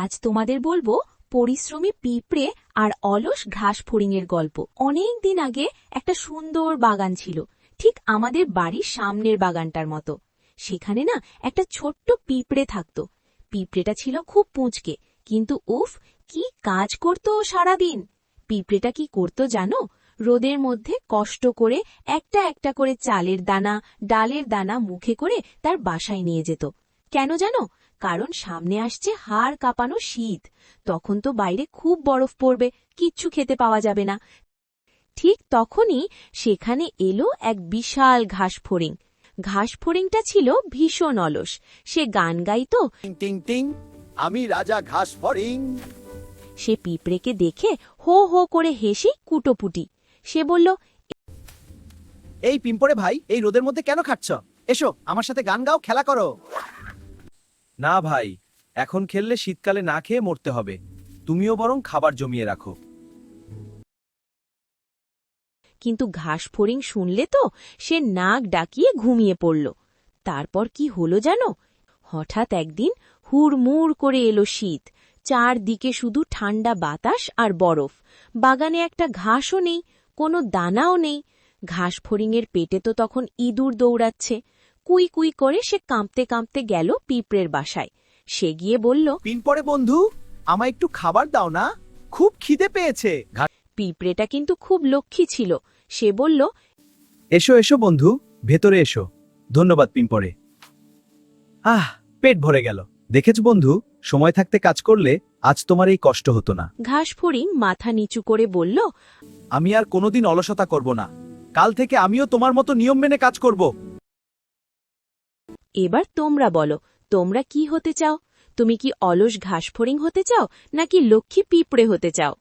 আজ তোমাদের বলবো পরিশ্রমী পিঁপড়ে আর অলস ঘাস ফড়িংয়ের গল্প। অনেক দিন আগে একটা সুন্দর বাগান ছিল, ঠিক আমাদের বাড়ির সামনের বাগানটার মতো। সেখানে না একটা ছোট্ট পিঁপড়ে থাকত। পিঁপড়েটা ছিল খুব পুঁচকে, কিন্তু উফ, কি কাজ করত সারাদিন। পিঁপড়েটা কি করত জানো? রোদের মধ্যে কষ্ট করে একটা একটা করে চালের দানা, ডালের দানা মুখে করে তার বাসায় নিয়ে যেত। কেন জানো? কারণ সামনে আসছে হাড় কাঁপানো শীত। তখন তো বাইরে খুব বরফ পড়বে, কিচ্ছু খেতে পাওয়া যাবে না। ঠিক তখনই সেখানে এলো এক বিশাল ঘাসফড়িং। ঘাসফড়িংটা ছিল ভীষণ অলস। সে গান গাইতো, টিং টিং টিং, আমি রাজা ঘাস ফড়িং। সে পিঁপড়েকে দেখে হো হো করে হেসে কুটোপুটি। সে বলল, এই পিম্পড়ে ভাই, এই রোদের মধ্যে কেন খাটছ? এসো আমার সাথে গান গাও, খেলা করো। না ভাই, এখন খেললে শীতকালে না খেয়ে মরতে হবে। তুমিও বরং খাবার জমিয়ে রাখো। কিন্তু ঘাসফড়িং শুনলে তো সে নাক ডাকিয়ে ঘুমিয়ে পড়ল। তারপর কি হলো জানো? হঠাৎ একদিন হুড়মুড় করে এলো শীত। চারদিকে শুধু ঠান্ডা বাতাস আর বরফ। বাগানে একটা ঘাসও নেই, কোনো দানাও নেই। ঘাসফড়িংয়ের পেটে তো তখন ইঁদুর দৌড়াচ্ছে। কুই কুই করে সে কাঁপতে কাঁপতে গেল পিঁপড়ের বাসায়। সে গিয়ে বলল, পিম্পড়ে বন্ধু, আমায় একটু খাবার দাও না, খুব খিদে পেয়েছে। পিঁপড়েটা কিন্তু খুব লক্ষ্মী ছিল। সে বলল, এসো এসো বন্ধু, ভেতরে এসো। ধন্যবাদ পিম্পড়ে। পেট ভরে গেল। দেখেছ বন্ধু, সময় থাকতে কাজ করলে আজ তোমার এই কষ্ট হতো না। ঘাসফড়িং মাথা নিচু করে বলল, আমি আর কোনোদিন অলসতা করব না। কাল থেকে আমিও তোমার মতো নিয়ম মেনে কাজ করব। এবার তোমরা বলো, তোমরা কি হতে চাও? তুমি কি অলস ঘাসফড়িং হতে চাও, নাকি লক্ষ্মী পিঁপড়ে হতে চাও?